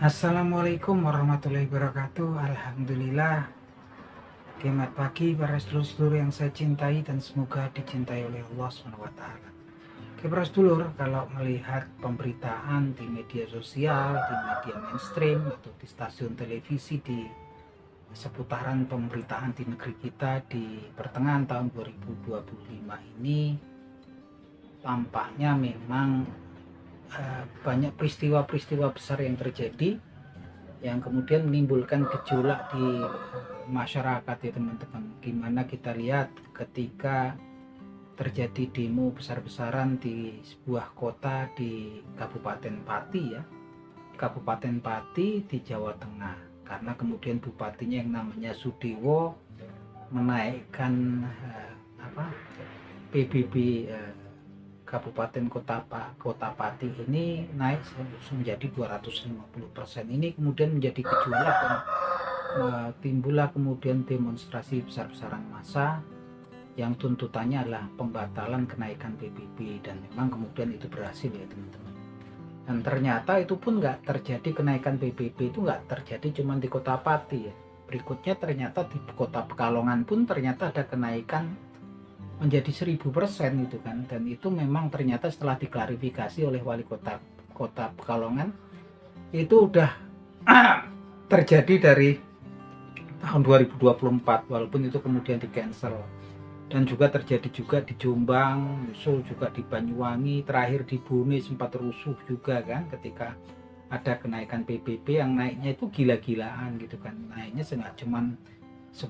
Assalamualaikum warahmatullahi wabarakatuh. Alhamdulillah. Selamat pagi para sedulur-sedulur yang saya cintai dan semoga dicintai oleh Allah SWT. Oke para sedulur, kalau melihat pemberitaan di media sosial, di media mainstream atau di stasiun televisi di seputaran pemberitaan di negeri kita di pertengahan tahun 2025 ini, tampaknya memang banyak peristiwa-peristiwa besar yang terjadi yang kemudian menimbulkan gejolak di masyarakat ya teman-teman. Gimana kita lihat ketika terjadi demo besar-besaran di sebuah kota di Kabupaten Pati ya, Kabupaten Pati di Jawa Tengah, karena kemudian bupatinya yang namanya Sudewo menaikkan PBB Kabupaten Kota Pati ini naik menjadi 250%. Ini kemudian menjadi gejolak dan timbullah kemudian demonstrasi besar-besaran massa yang tuntutannya adalah pembatalan kenaikan PBB, dan memang kemudian itu berhasil ya teman-teman. Dan ternyata itu pun nggak terjadi, kenaikan PBB itu nggak terjadi cuma di Kota Pati ya. Berikutnya ternyata di Kota Pekalongan pun ternyata ada kenaikan menjadi 1000% gitu kan, dan itu memang ternyata setelah diklarifikasi oleh wali kota Pekalongan itu udah terjadi dari tahun 2024, walaupun itu kemudian di cancel. Dan juga terjadi juga di Jombang, Usul juga di Banyuwangi, terakhir di Bone sempat rusuh juga kan ketika ada kenaikan PBB yang naiknya itu gila-gilaan gitu kan, naiknya nggak cuman 10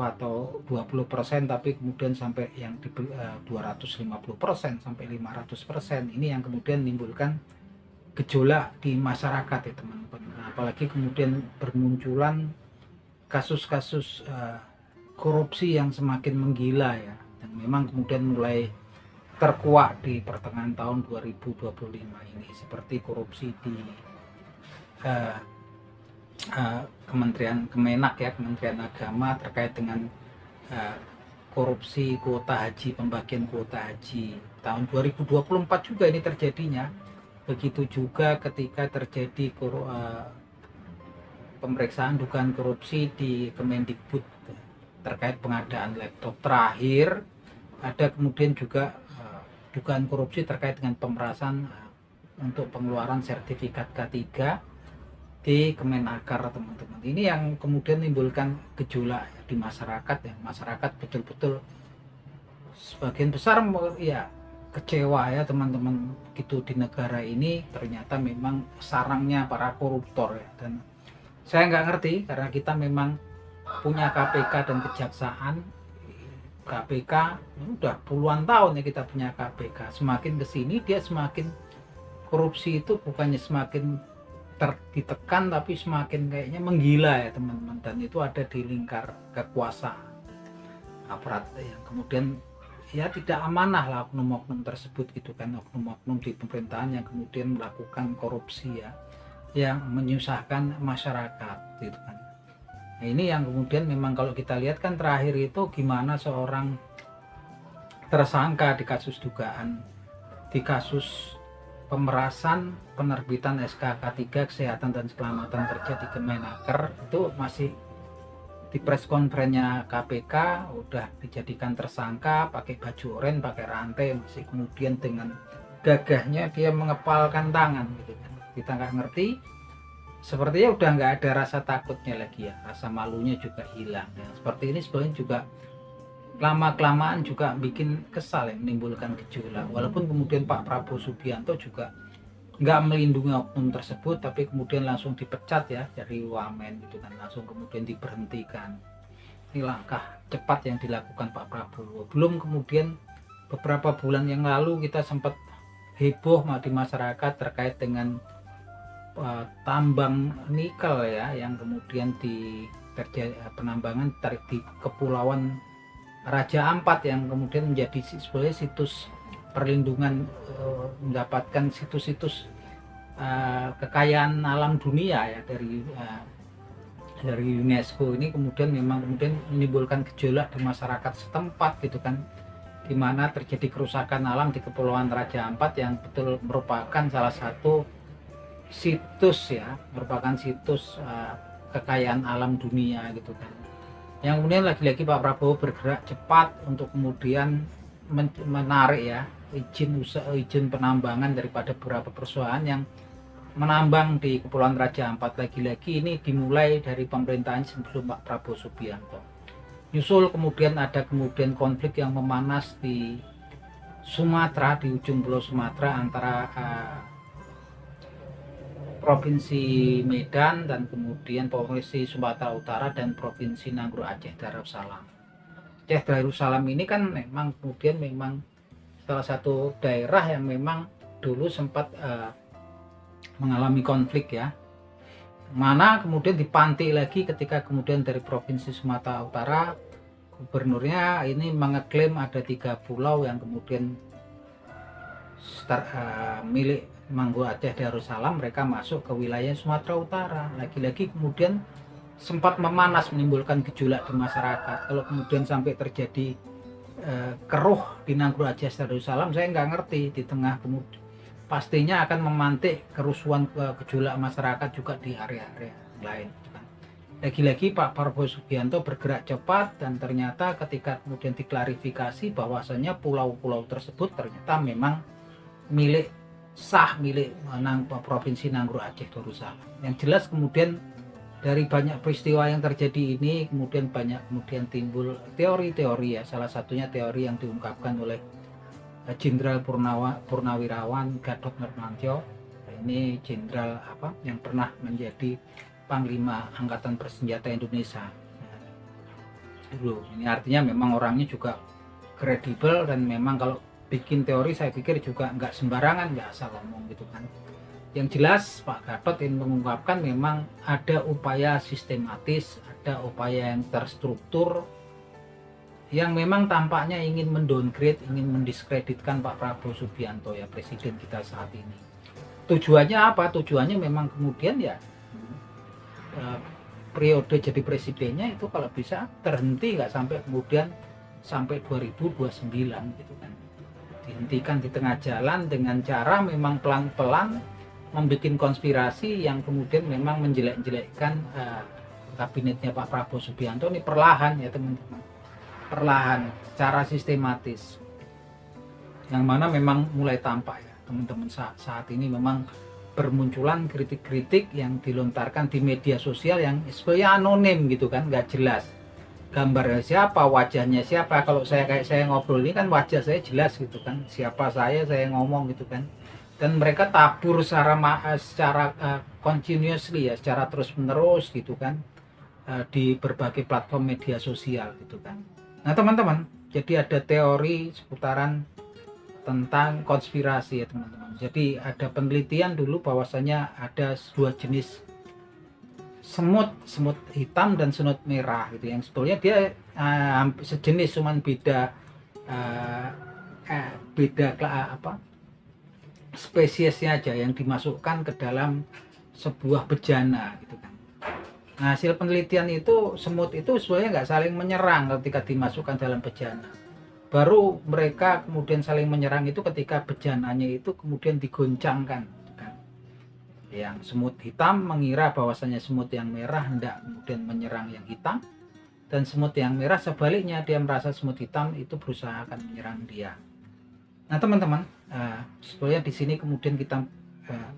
atau 20%, tapi kemudian sampai yang di 250% sampai 500%. Ini yang kemudian menimbulkan gejolak di masyarakat ya teman-teman. Apalagi kemudian bermunculan kasus-kasus korupsi yang semakin menggila ya, dan memang kemudian mulai terkuak di pertengahan tahun 2025 ini, seperti korupsi di Kementerian Kemenak ya, Kementerian Agama terkait dengan korupsi kuota haji, pembagian kuota haji tahun 2024 juga ini terjadinya. Begitu juga ketika terjadi pemeriksaan dugaan korupsi di Kemendikbud terkait pengadaan laptop. Terakhir ada kemudian juga dugaan korupsi terkait dengan pemerasan untuk pengeluaran sertifikat K3 di Kemenaker teman-teman. Ini yang kemudian menimbulkan gejolak di masyarakat ya. Masyarakat betul-betul sebagian besar ya kecewa ya teman-teman, gitu di negara ini ternyata memang sarangnya para koruptor ya. Dan saya nggak ngerti, karena kita memang punya KPK dan Kejaksaan. KPK udah puluhan tahun ya kita punya KPK, semakin kesini dia semakin korupsi itu bukannya semakin ditekan, tapi semakin kayaknya menggila ya teman-teman. Dan itu ada di lingkar kekuasaan aparat yang kemudian ya tidak amanah lah oknum-oknum tersebut gitu kan, oknum-oknum di pemerintahan yang kemudian melakukan korupsi ya, yang menyusahkan masyarakat gitu kan. Nah, ini yang kemudian memang kalau kita lihat kan terakhir itu gimana seorang tersangka di kasus dugaan, di kasus pemerasan penerbitan SK-K3 Kesehatan dan Keselamatan Kerja di Kemenaker, itu masih di press conference-nya KPK udah dijadikan tersangka, pakai baju oranye, pakai rantai, masih kemudian dengan gagahnya dia mengepalkan tangan gitu kan. Kita nggak ngerti, sepertinya udah nggak ada rasa takutnya lagi ya, rasa malunya juga hilang ya. Seperti ini sebenarnya juga lama-kelamaan juga bikin kesal ya, menimbulkan gejolak. Walaupun kemudian Pak Prabowo Subianto juga nggak melindungi oknum tersebut, tapi kemudian langsung dipecat ya dari Wamen gitu kan, langsung kemudian diberhentikan. Ini langkah cepat yang dilakukan Pak Prabowo. Belum kemudian beberapa bulan yang lalu kita sempat heboh di masyarakat terkait dengan tambang nikel ya, yang kemudian terjadi penambangan di Kepulauan Raja Ampat, yang kemudian menjadi sebagai situs perlindungan, mendapatkan situs-situs kekayaan alam dunia ya dari UNESCO. Ini kemudian memang kemudian menimbulkan gejolak di masyarakat setempat gitu kan, di mana terjadi kerusakan alam di Kepulauan Raja Ampat yang betul merupakan salah satu situs ya, merupakan situs kekayaan alam dunia gitu kan. Yang kemudian lagi-lagi Pak Prabowo bergerak cepat untuk kemudian menarik ya izin penambangan daripada beberapa perusahaan yang menambang di Kepulauan Raja Ampat. Lagi-lagi ini dimulai dari pemerintahan sebelum Pak Prabowo Subianto. Nyusul kemudian ada konflik yang memanas di Sumatera, di ujung pulau Sumatera antara Provinsi Medan dan kemudian Provinsi Sumatera Utara dan Provinsi Nanggroe Aceh Darussalam. Aceh Darussalam ini kan memang kemudian salah satu daerah yang memang dulu sempat mengalami konflik ya, mana kemudian dipantik lagi ketika kemudian dari Provinsi Sumatera Utara gubernurnya ini mengeklaim ada 3 pulau yang kemudian milik Nanggroe Aceh Darussalam, mereka masuk ke wilayah Sumatera Utara. Lagi-lagi kemudian sempat memanas, menimbulkan gejolak di masyarakat. Kalau kemudian sampai terjadi keruh di Nanggroe Aceh Darussalam, saya nggak ngerti, di tengah kemudian pastinya akan memantik kerusuhan gejolak masyarakat juga di area-area lain. Lagi-lagi Pak Prabowo Subianto bergerak cepat dan ternyata ketika kemudian diklarifikasi bahwasanya pulau-pulau tersebut ternyata memang milik Provinsi Nanggroe Aceh Darussalam. Yang jelas kemudian dari banyak peristiwa yang terjadi ini kemudian timbul teori-teori ya, salah satunya teori yang diungkapkan oleh Jenderal Purnawirawan Gatot Nurmantio. Ini jenderal yang pernah menjadi Panglima Angkatan Bersenjata Indonesia dulu. Ini artinya memang orangnya juga kredibel dan memang kalau bikin teori saya pikir juga nggak sembarangan, nggak asal ngomong gitu kan. Yang jelas Pak Gatot ini mengungkapkan memang ada upaya sistematis, ada upaya yang terstruktur yang memang tampaknya ingin mendowngrade, ingin mendiskreditkan Pak Prabowo Subianto ya, presiden kita saat ini. Tujuannya apa? Tujuannya memang kemudian ya periode jadi presidennya itu kalau bisa terhenti, nggak sampai kemudian sampai 2029 gitu kan. Dihentikan di tengah jalan dengan cara memang pelan-pelan membuat konspirasi yang kemudian memang menjelek-jelekkan kabinetnya Pak Prabowo Subianto ini perlahan ya teman-teman. Perlahan, secara sistematis, yang mana memang mulai tampak ya teman-teman, saat ini memang bermunculan kritik-kritik yang dilontarkan di media sosial yang sebenarnya anonim gitu kan, nggak jelas gambarnya siapa, wajahnya siapa. Kalau saya ngobrol ini kan wajah saya jelas gitu kan, siapa saya ngomong gitu kan, dan mereka tabur secara continuously ya, secara terus menerus gitu kan, di berbagai platform media sosial gitu kan. Nah teman-teman, jadi ada teori seputaran tentang konspirasi ya teman-teman. Jadi ada penelitian dulu bahwasanya ada 2 jenis semut hitam dan semut merah gitu, yang sebetulnya dia sejenis, cuman beda spesiesnya aja yang dimasukkan ke dalam sebuah bejana gitu kan. Nah, hasil penelitian itu semut itu sebenarnya nggak saling menyerang ketika dimasukkan dalam bejana. Baru mereka kemudian saling menyerang itu ketika bejananya itu kemudian digoncangkan. Kan? Yang semut hitam mengira bahwasanya semut yang merah hendak kemudian menyerang yang hitam, dan semut yang merah sebaliknya, dia merasa semut hitam itu berusaha akan menyerang dia. Nah teman-teman, sebenarnya di sini kemudian kita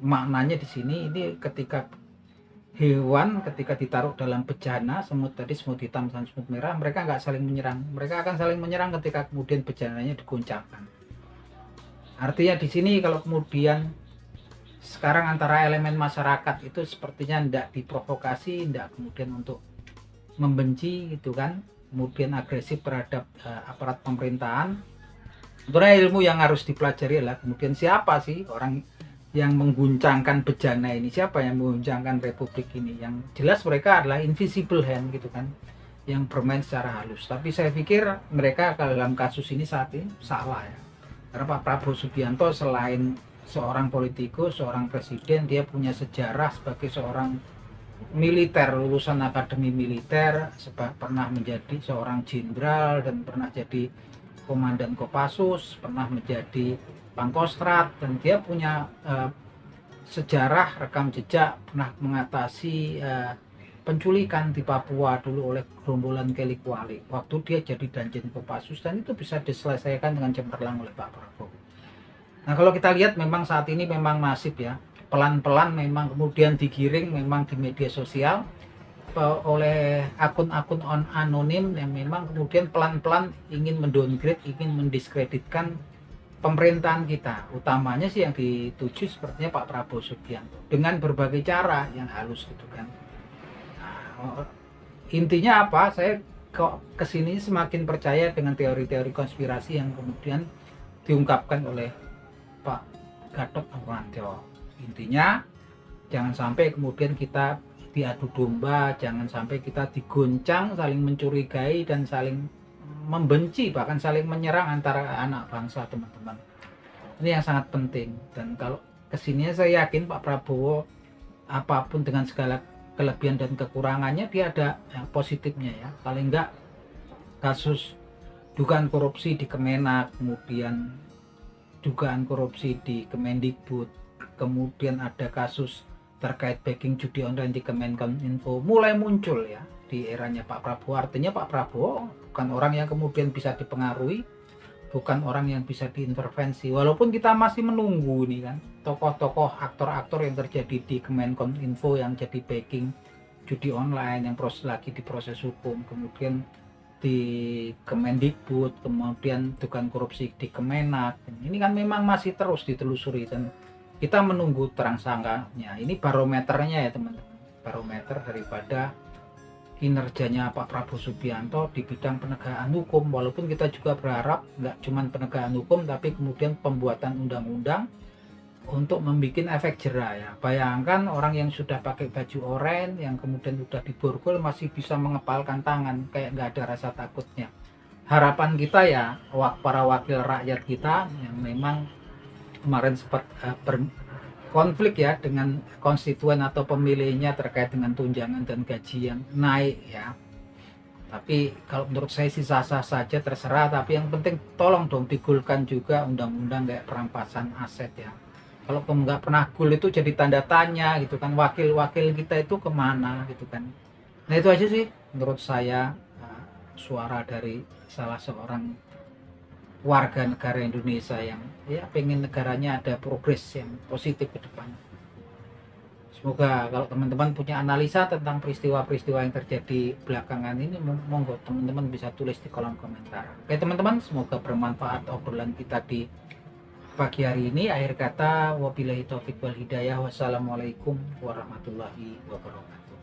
maknanya di sini ini ketika hewan ketika ditaruh dalam bejana, semut hitam dan semut merah, mereka nggak saling menyerang. Mereka akan saling menyerang ketika kemudian bejananya digoncangkan. Artinya di sini kalau kemudian sekarang antara elemen masyarakat itu sepertinya tidak diprovokasi, tidak kemudian untuk membenci gitu kan, kemudian agresif terhadap aparat pemerintahan. Sebenarnya ilmu yang harus dipelajari adalah kemudian siapa sih orang yang mengguncangkan bejana ini, siapa yang mengguncangkan republik ini. Yang jelas mereka adalah invisible hand gitu kan, yang bermain secara halus. Tapi saya pikir mereka dalam kasus ini saat ini salah ya, karena Pak Prabowo Subianto selain seorang politikus, seorang presiden, dia punya sejarah sebagai seorang militer, lulusan akademi militer, pernah menjadi seorang jenderal dan pernah jadi komandan Kopassus, pernah menjadi Pangkostrat, dan dia punya sejarah rekam jejak pernah mengatasi penculikan di Papua dulu oleh gerombolan Kelly Kuali waktu dia jadi Danjen Kopassus, dan itu bisa diselesaikan dengan cemerlang oleh Pak Prabowo. Nah, kalau kita lihat memang saat ini memang masif ya, pelan-pelan memang kemudian digiring memang di media sosial oleh akun-akun anonim yang memang kemudian pelan-pelan ingin mendowngrade, ingin mendiskreditkan pemerintahan kita, utamanya sih yang dituju sepertinya Pak Prabowo Subianto dengan berbagai cara yang halus gitu kan. Nah, intinya apa? Saya kok kesini semakin percaya dengan teori-teori konspirasi yang kemudian diungkapkan oleh Pak Gatot Nurmantio. Intinya jangan sampai kemudian kita diadu domba, jangan sampai kita digoncang, saling mencurigai dan saling membenci, bahkan saling menyerang antara anak bangsa, teman-teman. Ini yang sangat penting. Dan kalau kesininya saya yakin Pak Prabowo apapun dengan segala kelebihan dan kekurangannya, dia ada yang positifnya ya. Paling enggak kasus dugaan korupsi di Kemenak, kemudian dugaan korupsi di Kemendikbud, kemudian ada kasus terkait backing judi online di Kemenkominfo mulai muncul ya di eranya Pak Prabowo. Artinya Pak Prabowo bukan orang yang kemudian bisa dipengaruhi, bukan orang yang bisa diintervensi. Walaupun kita masih menunggu nih kan tokoh-tokoh, aktor-aktor yang terjadi di Kemenkominfo yang jadi backing judi online yang lagi diproses hukum, kemudian di Kemendikbud, kemudian dugaan korupsi di Kemenak. Ini kan memang masih terus ditelusuri dan kita menunggu terang sangkanya. Ini barometernya ya teman-teman, barometer daripada kinerjanya Pak Prabowo Subianto di bidang penegakan hukum. Walaupun kita juga berharap nggak cuma penegakan hukum, tapi kemudian pembuatan undang-undang untuk membuat efek jerah ya. Bayangkan orang yang sudah pakai baju oranye, yang kemudian sudah diborgol masih bisa mengepalkan tangan, kayak nggak ada rasa takutnya. Harapan kita ya, para wakil rakyat kita yang memang kemarin sempat berkonflik ya dengan konstituen atau pemilihnya terkait dengan tunjangan dan gaji yang naik ya. Tapi kalau menurut saya sih sah-sah saja, terserah, tapi yang penting tolong dong digulkan juga undang-undang kayak perampasan aset ya. Kalau nggak pernah gul itu jadi tanda tanya gitu kan, wakil-wakil kita itu kemana gitu kan. Nah itu aja sih menurut saya suara dari salah seorang warga negara Indonesia yang ya pengen negaranya ada progres yang positif ke depan. Semoga kalau teman-teman punya analisa tentang peristiwa-peristiwa yang terjadi belakangan ini, monggo teman-teman bisa tulis di kolom komentar. Oke teman-teman, semoga bermanfaat obrolan kita di pagi hari ini. Akhir kata, wabillahi taufiq wal hidayah. Wassalamualaikum warahmatullahi wabarakatuh.